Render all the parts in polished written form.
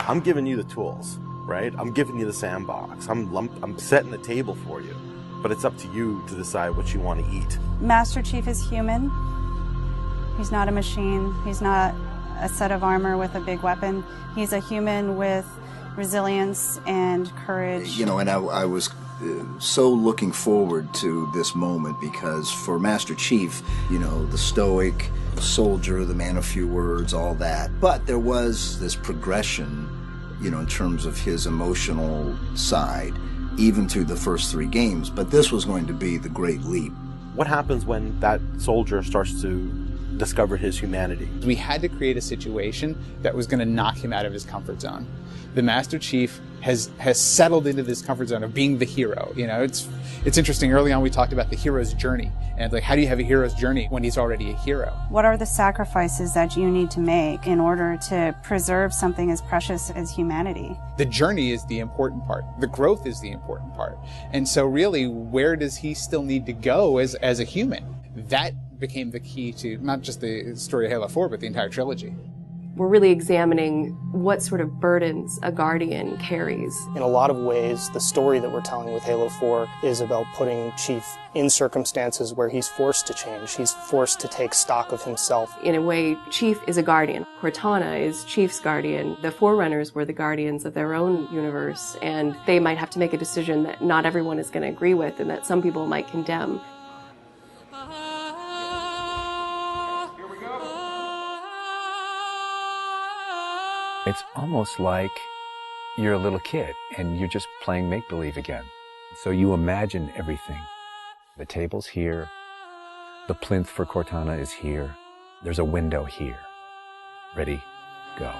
I'm giving you the tools, right? I'm giving you the sandbox. I'm setting the table for you. But it's up to you to decide what you want to eat. Master Chief is human. He's not a machine. He's not a set of armor with a big weapon. He's a human with resilience and courage. You know, and I was so looking forward to this moment because for Master Chief, you know, the stoic soldier, the man of few words, all that. But there was this progression, you know, in terms of his emotional side, even through the first 3 games. But this was going to be the great leap. What happens when that soldier starts to discover his humanity? We had to create a situation that was going to knock him out of his comfort zone. The Master Chief has settled into this comfort zone of being the hero. You know, it's interesting. Early on, we talked about the hero's journey, and like, how do you have a hero's journey when he's already a hero? What are the sacrifices that you need to make in order to preserve something as precious as humanity? The journey is the important part. The growth is the important part. And so really, where does he still need to go as a human? That became the key to not just the story of Halo 4, but the entire trilogy. We're really examining what sort of burdens a Guardian carries. In a lot of ways, the story that we're telling with Halo 4 is about putting Chief in circumstances where he's forced to change. He's forced to take stock of himself. In a way, Chief is a Guardian. Cortana is Chief's Guardian. The Forerunners were the Guardians of their own universe, and they might have to make a decision that not everyone is going to agree with and that some people might condemn. It's almost like you're a little kid and you're just playing make-believe again. So you imagine everything. The table's here. The plinth for Cortana is here. There's a window here. Ready, go.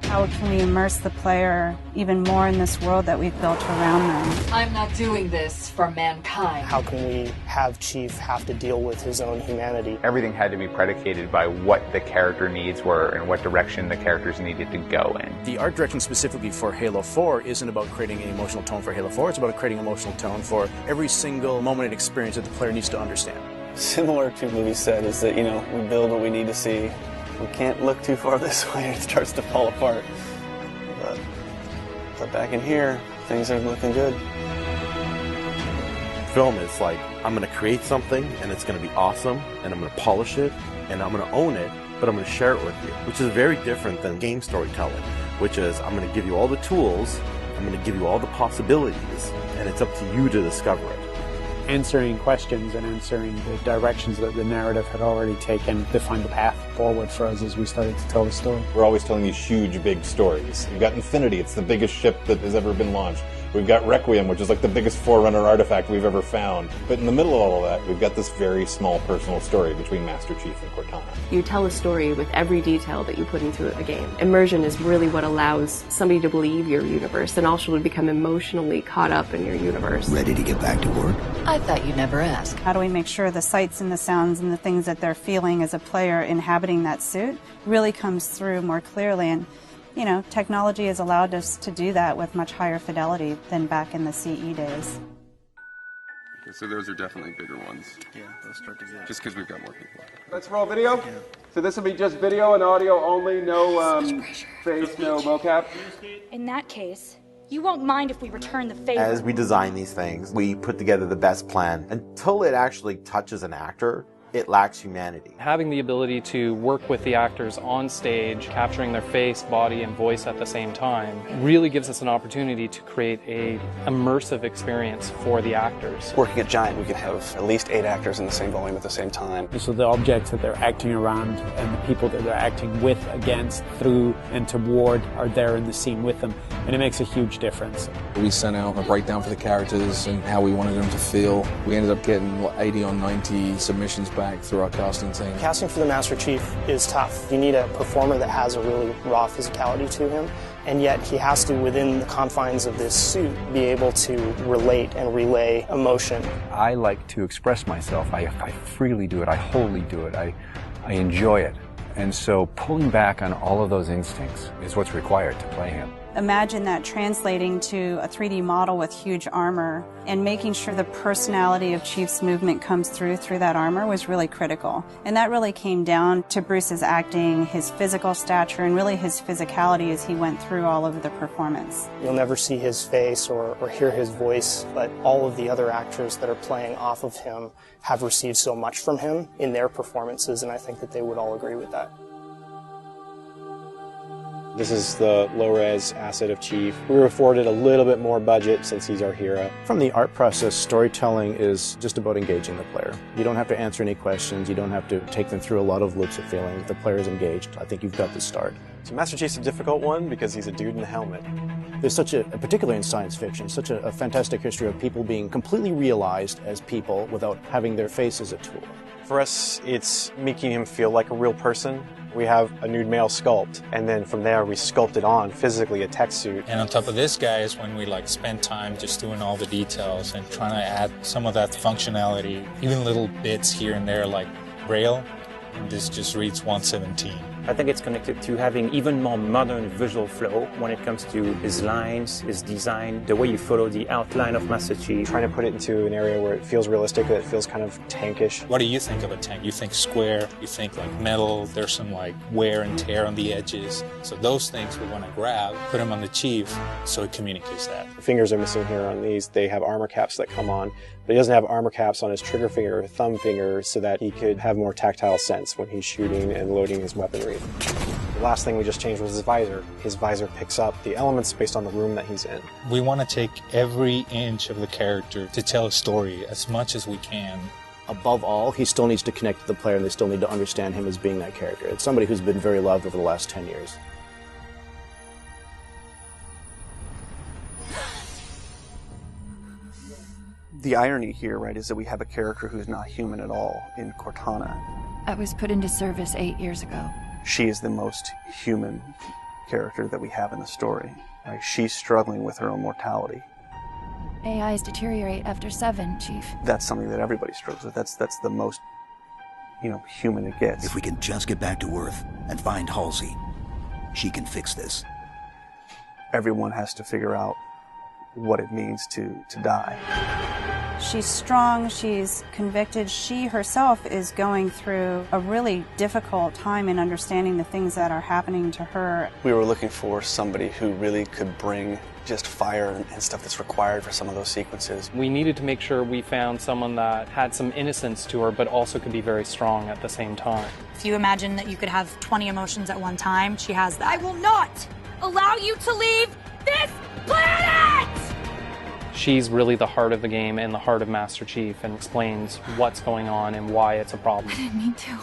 How can we immerse the player even more in this world that we've built around them? I'm not doing this for mankind. How can we have Chief have to deal with his own humanity? Everything had to be predicated by what the character needs were and what direction the characters needed to go in. The art direction specifically for Halo 4 isn't about creating an emotional tone for Halo 4, it's about creating an emotional tone for every single moment and experience that the player needs to understand. Similar to what we said is that, you know, we build what we need to see. We can't look too far this way, it starts to fall apart. But back in here, things are looking good. Film is like, I'm going to create something, and it's going to be awesome, and I'm going to polish it, and I'm going to own it, but I'm going to share it with you, which is very different than game storytelling, which is I'm going to give you all the tools, I'm going to give you all the possibilities, and it's up to you to discover it. Answering questions and answering the directions that the narrative had already taken to find the path forward for us as we started to tell the story. We're always telling these huge, big stories. You've got Infinity, it's the biggest ship that has ever been launched. We've got Requiem, which is like the biggest Forerunner artifact we've ever found. But in the middle of all of that, we've got this very small personal story between Master Chief and Cortana. You tell a story with every detail that you put into a game. Immersion is really what allows somebody to believe your universe and also to become emotionally caught up in your universe. Ready to get back to work? I thought you'd never ask. How do we make sure the sights and the sounds and the things that they're feeling as a player inhabiting that suit really comes through more clearly? And you know, technology has allowed us to do that with much higher fidelity than back in the CE days. Okay, so those are definitely bigger ones. Yeah, those start to get... Just because we've got more people. Let's roll video. Yeah. So this will be just video and audio only, no face, no mocap. In that case, you won't mind if we return the favor. As we design these things, we put together the best plan. Until it actually touches an actor, it lacks humanity. Having the ability to work with the actors on stage, capturing their face, body, and voice at the same time, really gives us an opportunity to create an immersive experience for the actors. Working at Giant, we could have at least 8 actors in the same volume at the same time. So the objects that they're acting around and the people that they're acting with, against, through, and toward are there in the scene with them, and it makes a huge difference. We sent out a breakdown for the characters and how we wanted them to feel. We ended up getting 80 or 90 submissions back through our casting team. Casting for the Master Chief is tough. You need a performer that has a really raw physicality to him, and yet he has to, within the confines of this suit, be able to relate and relay emotion. I like to express myself. I freely do it. I wholly do it. I enjoy it. And so pulling back on all of those instincts is what's required to play him. Imagine that translating to a 3D model with huge armor and making sure the personality of Chief's movement comes through that armor was really critical. And that really came down to Bruce's acting, his physical stature, and really his physicality as he went through all of the performance. You'll never see his face or hear his voice, but all of the other actors that are playing off of him have received so much from him in their performances, and I think that they would all agree with that. This is the low-res asset of Chief. We were afforded a little bit more budget since he's our hero. From the art process, storytelling is just about engaging the player. You don't have to answer any questions. You don't have to take them through a lot of loops of feeling. If the player is engaged, I think you've got the start. So Master Chief's a difficult one because he's a dude in a helmet. There's such particularly in science fiction, such a fantastic history of people being completely realized as people without having their face as a tool. For us, it's making him feel like a real person. We have a nude male sculpt, and then from there we sculpt it on physically a tech suit. And on top of this guy is when we spend time just doing all the details and trying to add some of that functionality, even little bits here and there like Braille, and this just reads 117. I think it's connected to having even more modern visual flow when it comes to his lines, his design, the way you follow the outline of Master Chief. Trying to put it into an area where it feels realistic, that it feels kind of tankish. What do you think of a tank? You think square, you think metal, there's some wear and tear on the edges. So those things we want to grab, put them on the Chief so it communicates that. The fingers are missing here on these. They have armor caps that come on, but he doesn't have armor caps on his trigger finger or thumb finger so that he could have more tactile sense when he's shooting and loading his weaponry. The last thing we just changed was his visor. His visor picks up the elements based on the room that he's in. We want to take every inch of the character to tell a story as much as we can. Above all, he still needs to connect to the player, and they still need to understand him as being that character. It's somebody who's been very loved over the last 10 years. The irony here, right, is that we have a character who's not human at all in Cortana. I was put into service 8 years ago. She is the most human character that we have in the story. Right? She's struggling with her own mortality. AIs deteriorate after 7, Chief. That's something that everybody struggles with. That's the most, human it gets. If we can just get back to Earth and find Halsey, she can fix this. Everyone has to figure out what it means to die. She's strong, she's convicted. She herself is going through a really difficult time in understanding the things that are happening to her. We were looking for somebody who really could bring just fire and stuff that's required for some of those sequences. We needed to make sure we found someone that had some innocence to her, but also could be very strong at the same time. If you imagine that you could have 20 emotions at one time, she has that. I will not allow you to leave this planet! She's really the heart of the game and the heart of Master Chief, and explains what's going on and why it's a problem. I didn't mean to.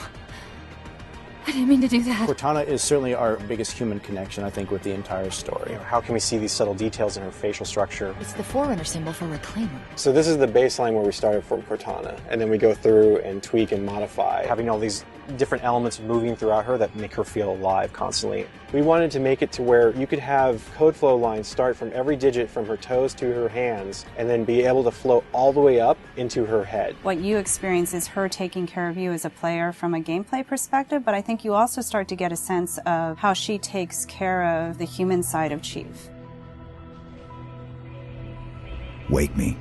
I didn't mean to do that. Cortana is certainly our biggest human connection, I think, with the entire story. How can we see these subtle details in her facial structure? It's the Forerunner symbol for Reclaimer. So this is the baseline where we started from Cortana, and then we go through and tweak and modify, having all these different elements moving throughout her that make her feel alive constantly. We wanted to make it to where you could have code flow lines start from every digit from her toes to her hands, and then be able to flow all the way up into her head. What you experience is her taking care of you as a player from a gameplay perspective, but I think you also start to get a sense of how she takes care of the human side of Chief. Wake me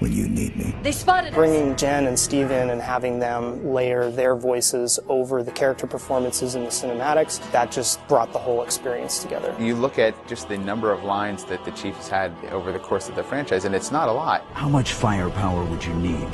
when you need me. They spotted us. Bringing Jen and Steve in and having them layer their voices over the character performances in the cinematics, that just brought the whole experience together. You look at just the number of lines that the Chief has had over the course of the franchise, and it's not a lot. How much firepower would you need?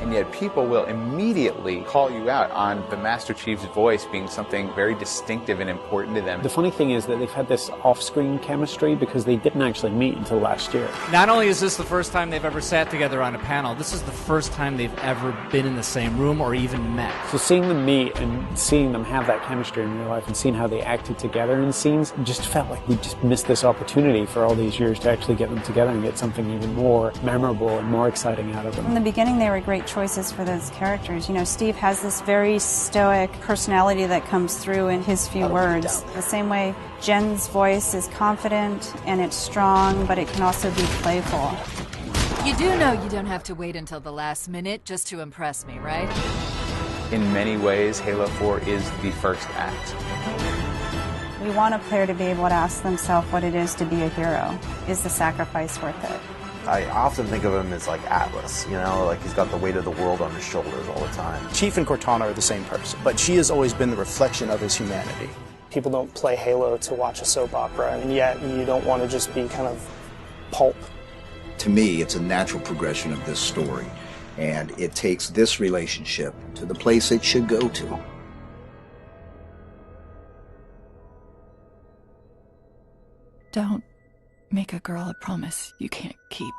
And yet people will immediately call you out on the Master Chief's voice being something very distinctive and important to them. The funny thing is that they've had this off-screen chemistry because they didn't actually meet until last year. Not only is this the first time they've ever sat together on a panel, this is the first time they've ever been in the same room or even met. So seeing them meet and seeing them have that chemistry in real life and seeing how they acted together in scenes just felt like we just missed this opportunity for all these years to actually get them together and get something even more memorable and more exciting out of them. In the beginning, they were great choices for those characters. Steve has this very stoic personality that comes through in his few words. The same way Jen's voice is confident and it's strong, but it can also be playful. You do know you don't have to wait until the last minute just to impress me, right? In many ways, Halo 4 is the first act. We want a player to be able to ask themselves what it is to be a hero. Is the sacrifice worth it? I often think of him as like Atlas, you know, like he's got the weight of the world on his shoulders all the time. Chief and Cortana are the same person, but she has always been the reflection of his humanity. People don't play Halo to watch a soap opera, and yet you don't want to just be kind of pulp. To me, it's a natural progression of this story, and it takes this relationship to the place it should go to. Don't make a girl a promise you can't keep.